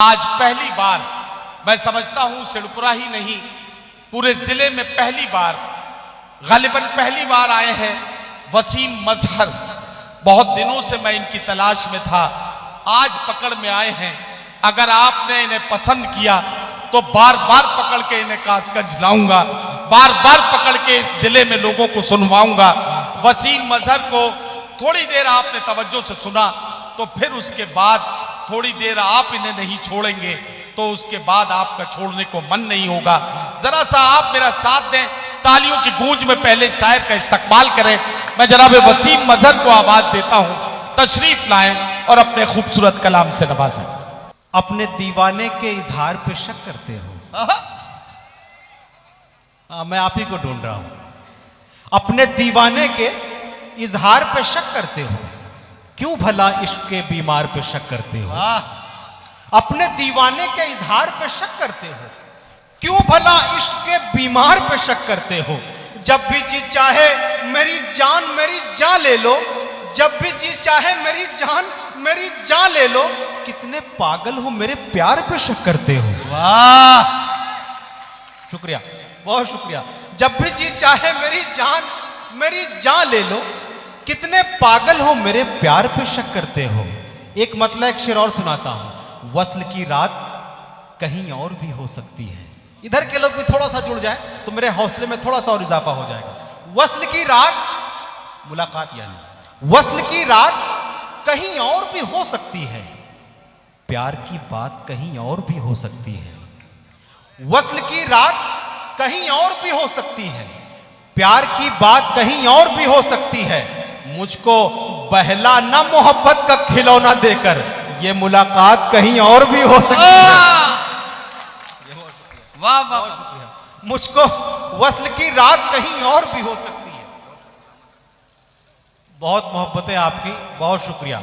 आज पहली बार मैं समझता हूं सिढ़पुरा ही नहीं पूरे जिले में पहली बार गालिबन पहली बार आए हैं वसीम मजहर। बहुत दिनों से मैं इनकी तलाश में था, आज पकड़ में आए हैं। अगर आपने इन्हें पसंद किया तो बार बार पकड़ के इन्हें कासगंज लाऊंगा, बार बार पकड़ के इस जिले में लोगों को सुनवाऊंगा। वसीम मजहर को थोड़ी देर आपने तवज्जो से सुना तो फिर उसके बाद थोड़ी देर आप इन्हें नहीं छोड़ेंगे तो उसके बाद आपका छोड़ने को मन नहीं होगा। जरा सा आप मेरा साथ दें, तालियों की गूंज में पहले शायर का इस्तकबाल करें। मैं जनाब वसीम मजहर को आवाज देता हूं, तशरीफ लाएं और अपने खूबसूरत कलाम से नवाजें। अपने दीवाने के इजहार पे शक करते हो। मैं आप ही को ढूंढ रहा हूं। अपने दीवाने के इजहार पे शक करते हो, क्यों भला इश्क के बीमार पे शक करते हो। अपने दीवाने के इजहार पे शक करते हो, क्यों भला इश्क के बीमार पे शक करते हो। जब भी जी चाहे मेरी जान ले लो, जब भी जी चाहे मेरी जान ले लो। कितने पागल हो मेरे प्यार पे शक करते हो। वाह, शुक्रिया, बहुत शुक्रिया। जब भी जी चाहे मेरी जान ले लो, कितने पागल हो मेरे प्यार पे शक करते हो। एक मतलब एक शेर और सुनाता हूं, वस्ल की रात कहीं और भी हो सकती है। इधर के लोग भी थोड़ा सा जुड़ जाए तो मेरे हौसले में थोड़ा सा और इजाफा हो जाएगा। वस्ल की रात, मुलाकात यानी वस्ल की रात कहीं और भी हो सकती है, प्यार की बात कहीं और भी हो सकती है। वस्ल की रात कहीं और भी हो सकती है, प्यार की बात कहीं और भी हो सकती है। मुझको बहला ना मोहब्बत का खिलौना देकर, ये मुलाकात कहीं और भी हो सकती है। वाह वाह, मुझको वस्ल की रात कहीं और भी हो सकती है। बहुत मोहब्बतें आपकी, बहुत शुक्रिया।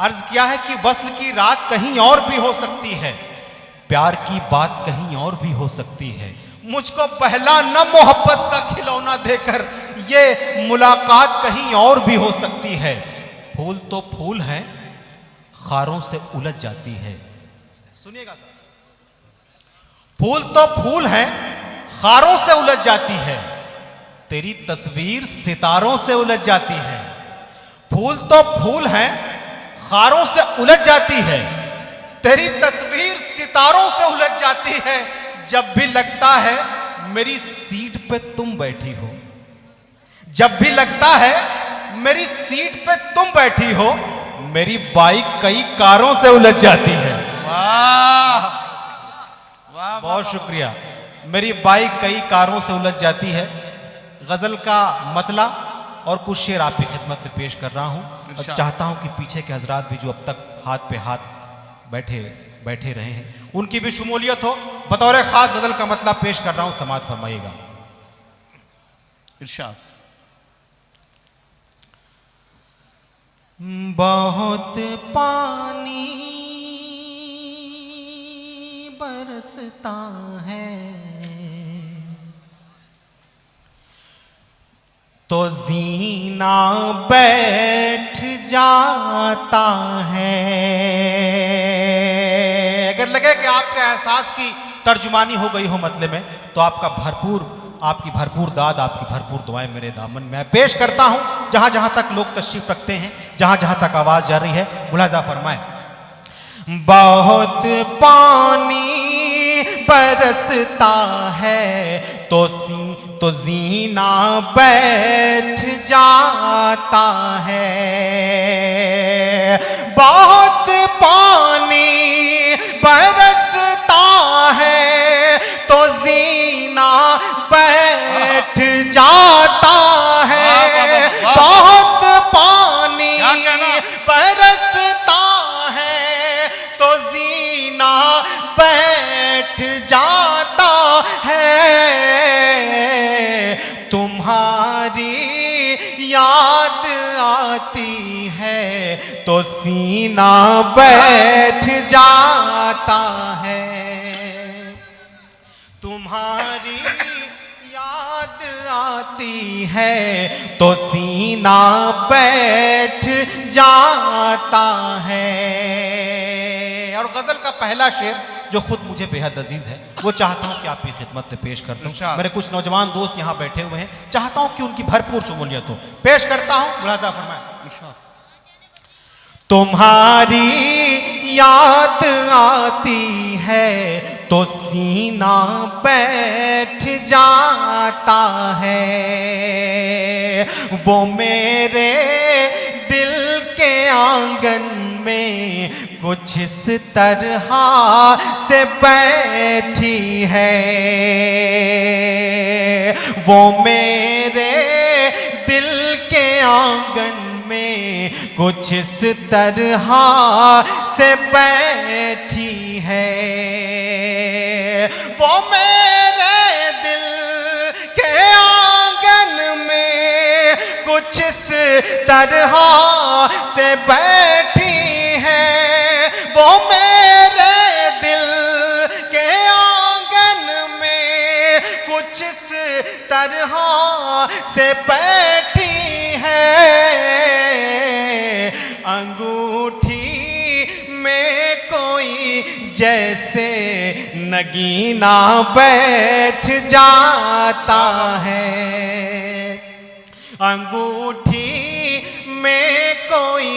अर्ज किया है कि वस्ल की रात कहीं और भी हो सकती है, प्यार की बात कहीं और भी हो सकती है। मुझको पहला न मोहब्बत का खिलौना देकर, ये मुलाकात कहीं और भी हो सकती है। फूल तो फूल हैं, खारों से उलझ जाती है। सुनिएगा सर, फूल तो फूल हैं, खारों से उलझ जाती है। तेरी तस्वीर सितारों से उलझ जाती है। फूल तो फूल हैं, खारों से उलझ जाती है। तेरी तस्वीर सितारों से उलझ जाती है। जब भी लगता है मेरी सीट पे तुम बैठी हो, जब भी लगता है मेरी सीट पे तुम बैठी हो, मेरी बाइक कई कारों से उलझ जाती है। वाह वाह, बहुत शुक्रिया। मेरी बाइक कई कारों से उलझ जाती है। गजल का मतला और कुछ शेर आपकी खिदमत में पेश कर रहा हूं। और चाहता हूं कि पीछे के हजरात भी जो अब तक हाथ पे हाथ बैठे रहे हैं, उनकी भी शमूलियत हो। बतौर खास गजल का मतलब पेश कर रहा हूं, समाअत फरमाइएगा। इरशाद। बहुत पानी बरसता है तो जीना बैठ जाता है। अगर लगे कि आपके एहसास की तर्जुमानी हो गई हो मतले में, तो आपकी भरपूर दाद, आपकी भरपूर दुआएं मेरे दामन में पेश करता हूं। जहां जहां तक लोग तशरीफ रखते हैं, जहां जहां तक आवाज जा रही है, मुलाजा फरमाएं। बहुत पानी बरसता है तो जीना बैठ जाता है। बहुत पानी बरसता है तो जीना बैठ जाता है। बहुत पानी बरसता है तो जीना बैठ जाता है। तुम्हारी याद आती है तो सीना बैठ जाता है। तुम्हारी याद आती है तो सीना बैठ जाता है। और गजल का पहला शेर जो खुद मुझे बेहद अजीज है, वो चाहता हूं कि आपकी खिदमत में पेश कर दूं। मेरे कुछ नौजवान दोस्त यहां बैठे हुए हैं, चाहता हूं कि उनकी भरपूर शमूलियत हो। पेश करता हूं, मुलाजा फरमाएं। तुम्हारी याद आती है तो सीना बैठ जाता है, वो मेरे दिल के आंगन में कुछ इस तरह से बैठी है, वो मेरे दिल के आंगन में कुछ इस तरह से बैठी है, वो मेरे दिल के आंगन में कुछ इस तरह से बैठी है, वो मेरे दिल के आंगन में कुछ इस तरह से बैठी है, अंगूठी में कोई जैसे नगीना बैठ जाता है, अंगूठी में कोई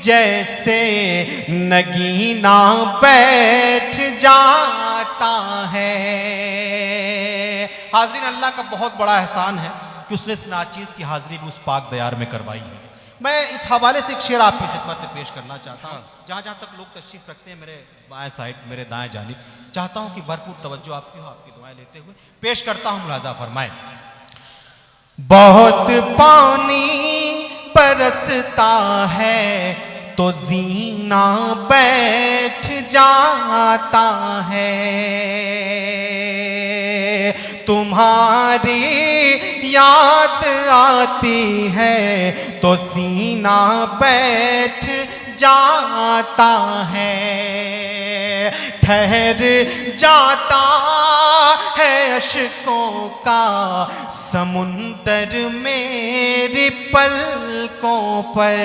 जैसे नगीना बैठ जाता है। हाज़रीन, अल्लाह का बहुत बड़ा एहसान है कि उसने इस नाचीज़ की हाज़िरी भी उस पाक दयार में करवाई है। मैं इस हवाले से एक शेर आपकी खिदमत में पेश करना चाहता हूँ। जहाँ जहाँ तक लोग तशरीफ़ रखते हैं, मेरे बाएं साइड, मेरे दाएं जानिब, चाहता हूँ कि भरपूर तवज्जो आपकी हो, आपकी दुआएं लेते हुए पेश करता हूँ, मुलाजा फरमाएं। बहुत पानी बरसता है तो जीना बैठ जाता है, तुम्हारी याद आती है तो सीना बैठ जाता है, ठहर जाता है अश्कों का समुंदर मेरी पलकों पर,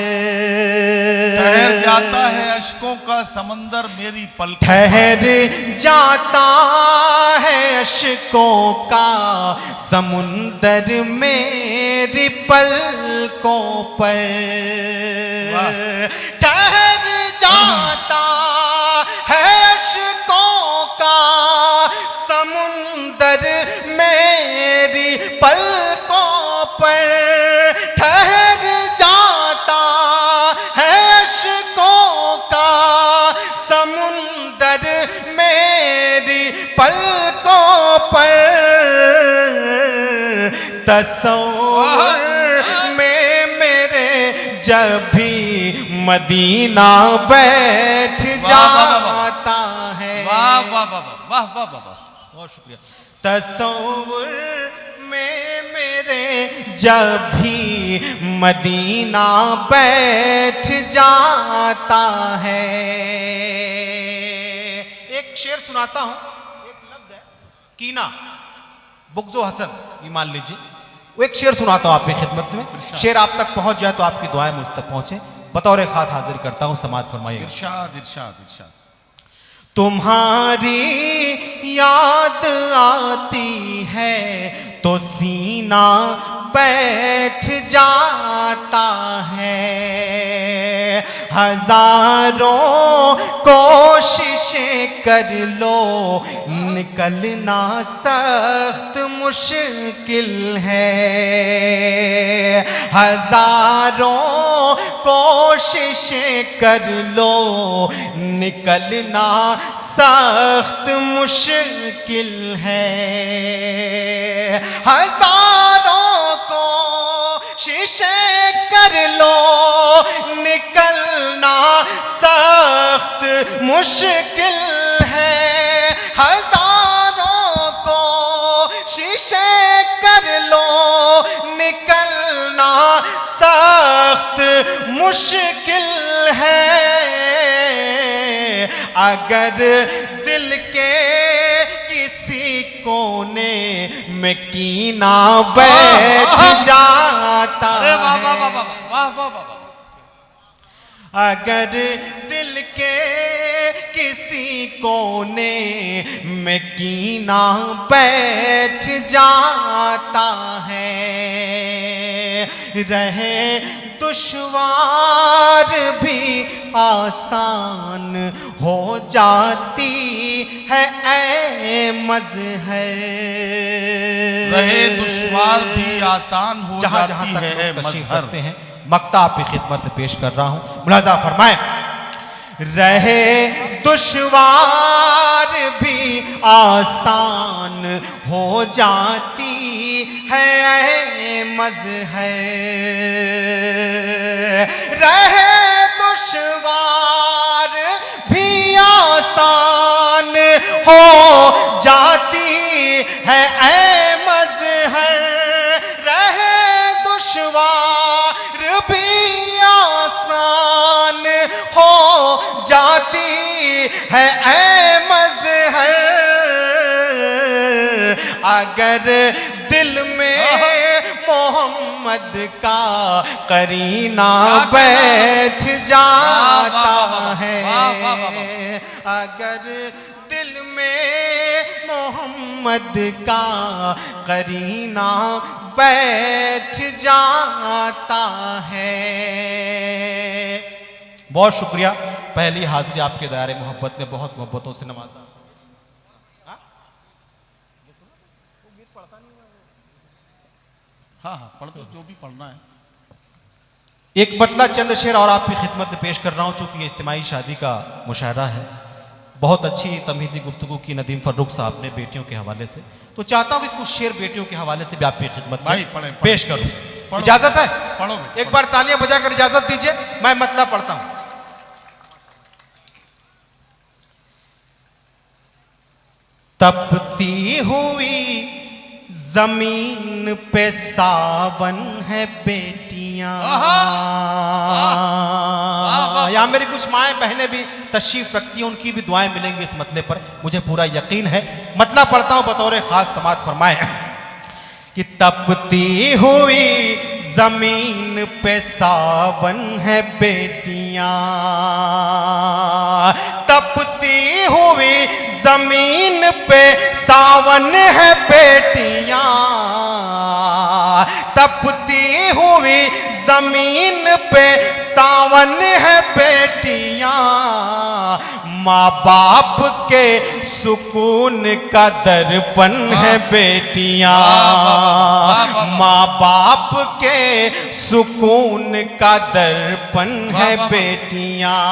ठहर जाता है अश्कों का समंदर मेरी पलकों, ठहर जाता है अश्कों का समुंदर मेरी पलकों पर, ठहर जाता है अश्कों का समुंदर मेरी पलकों पर, ठहर जाता है अश्कों का समुंदर मेरी पलकों पर, तस्वीर में मेरे जब भी मदीना बैठ जाता है। वाह वाह वाह वाह वाह वाह वाह, बहुत शुक्रिया। तस्वीर में मेरे जब भी मदीना बैठ जाता है। एक शेर सुनाता हूं, एक लफ्ज है कीना, बुग़्ज़ो हसद, ये मान लीजिए। वो एक शेर सुनाता हूं आपकी खिदमत में, शेर आप तक पहुंच जाए तो आपकी दुआएं मुझ तक पहुंचे। बतौर खास हाजिर करता हूं, समाअत फरमाइए। इरशाद इरशाद इरशाद। तुम्हारी याद आती है तो सीना बैठ जाता है, हजारों कोशिशें कर लो निकलना सख्त मुश्किल है, हजारों कोशिशें कर लो निकलना सख्त मुश्किल है, हजारों कोशिशें कर लो निकलना सख्त मुश्किल है, हजारों कोशिशें कर लो निकलना सख्त मुश्किल है, अगर दिल के किसी कोने में कीना बैठ जाता है, वाह वाह वाह वाह वाह वाह, अगर दिल के किसी कोने में कीना बैठ जाता है, रहे दुश्वार भी आसान हो जाती है ऐ मजहर। रहे दुश्वार भी आसान हो जहां जाती तक है लोग तशरीफ मजहर। रखते हैं, मक्ता आपकी खिदमत में पेश कर रहा हूं, मुलाजा फरमाएं। रहे दुश्वार भी आसान हो जाती है मजहर, रहे दुश्वार भी आसान हो जाती है मजहर, रहे दुश्वार भी आसान हो जाती है मजहर। अगर दिल में मोहम्मद का करीना बैठ जाता है, अगर दिल में मोहम्मद का करीना बैठ जाता है। बहुत शुक्रिया, पहली हाजिरी आपके दायरे मोहब्बत में बहुत मोहब्बतों से नवाजा। हाँ हाँ पढ़ दो जो भी पढ़ना है। एक बतला चंद शेर और आपकी खिदमत में पेश कर रहा हूं, चूंकि ये इज्तिमाई शादी का मुशायरा है। बहुत अच्छी तमहीदी गुफ्तगू की नदीम फर्रुख साहब ने बेटियों के हवाले से, तो चाहता हूं कि कुछ शेर बेटियों के हवाले से भी आपकी खिदमत में पेश करूं। इजाजत है? पढ़ो एक बार तालियां बजाकर इजाजत दीजिए, मैं मतला पढ़ता हूं। तपती हुई जमीन पे सावन है बेटियां, यहाँ मेरी कुछ माएँ बहनें भी तशरीफ रखती हैं, उनकी भी दुआएं मिलेंगी इस मतले पर, मुझे पूरा यकीन है। मतला पढ़ता हूं, बतौर खास समात फरमाए कि तपती हुई जमीन पे सावन है बेटियां, तपती हुई जमीन पे सावन है बेटियां, तपती हुई जमीन पे सावन है बेटियां, माँ बाप के सुकून का दर्पण है बेटियां, माँ बाप के सुकून का दर्पण है बेटियां।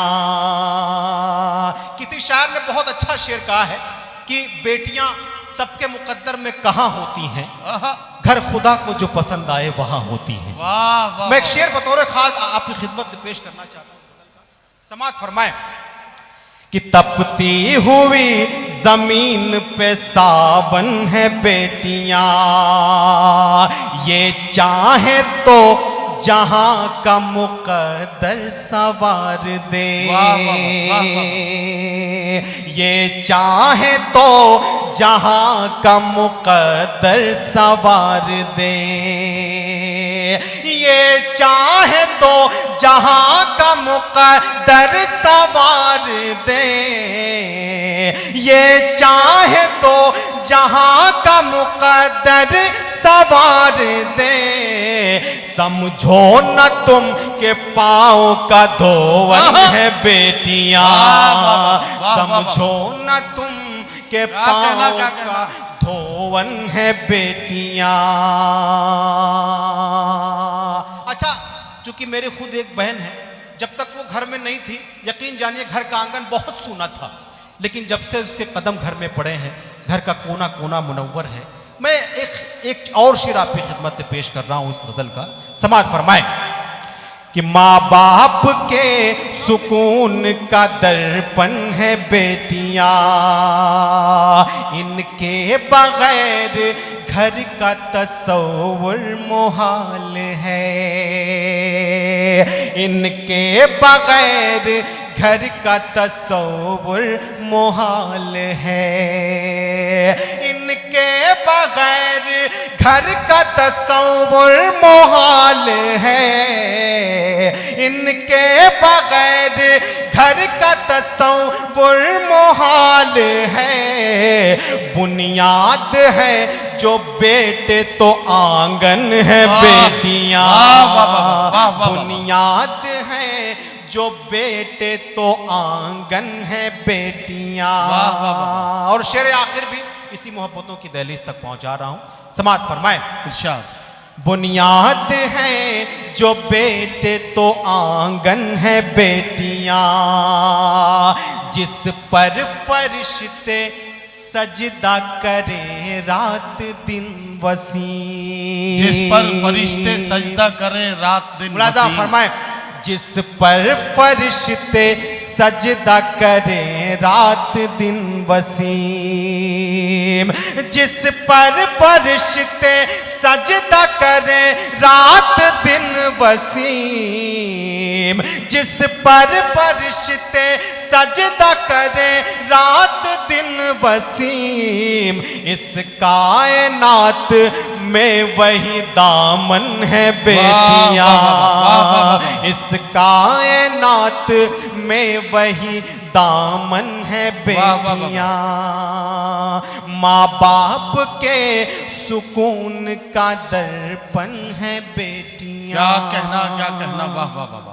किसी शायर ने बहुत अच्छा शेर कहा है कि बेटियां सबके मुकद्दर में कहां होती हैं, घर खुदा को जो पसंद आए वहां होती हैं। मैं एक शेर बतौर खास आपकी खिदमत में पेश करना चाहता हूं, समात फरमाए कि तपती हुई जमीन पे सावन है बेटियां, ये चाहे तो जहां का मुकद्दर सवार दे, ये चाहे तो जहां का मुकद्दर सवार दे, ये चाहे तो जहां का मुकद्दर सवार दे, ये चाहे तो जहां का मुकद्दर सवार दे, समझो न तुम के पाँव का धोवन है बेटियां, समझो न तुम के पाँव का धोवन है बेटियां। अच्छा, चूंकि मेरी खुद एक बहन है, जब तक वो घर में नहीं थी, यकीन जानिए घर का आंगन बहुत सूना था, लेकिन जब से उसके कदम घर में पड़े हैं, घर का कोना कोना मुनव्वर है। मैं एक और शेर आपकी खिदमत में पेश कर रहा हूं इस गजल का, समात फरमाए कि माँ बाप के सुकून का दर्पण है बेटियां, इनके बगैर घर का तस्वुर मुहाल है, इनके बगैर घर का तस्वुर मुहाल है, इनके बगैर घर का तस्वुर मोहाल है, इनके बगैर घर का तस्वुर मोहाल है। बुनियाद है जो बेटे तो आंगन है बेटियां, बुनियाद है जो बेटे तो आंगन है बेटियां। और शेर आखिर भी इसी मोहब्बतों की दहलीज तक पहुंचा रहा हूं, समात फरमाए। इरशाद। बुनियाद है जो बेटे तो आंगन है बेटियां, जिस पर फरिश्ते सजदा करे रात दिन वसीम, जिस पर फरिश्ते सजदा करे रात दिन मुलाजा वसीम। फरमाए। जिस पर फरिश्ते सजदा करे रात दिन वसीम, जिस पर फरिश्ते सजदा करे रात दिन वसीम, जिस पर फरिश्ते सजदा करे रात दिन वसीम। इस कायनात में वही दामन है बेटियां, इस कायनात में वही दामन है बेटियां। माँ बाप के सुकून का दर्पण है बेटियां। क्या कहना, क्या कहना, वाह वाह वाह।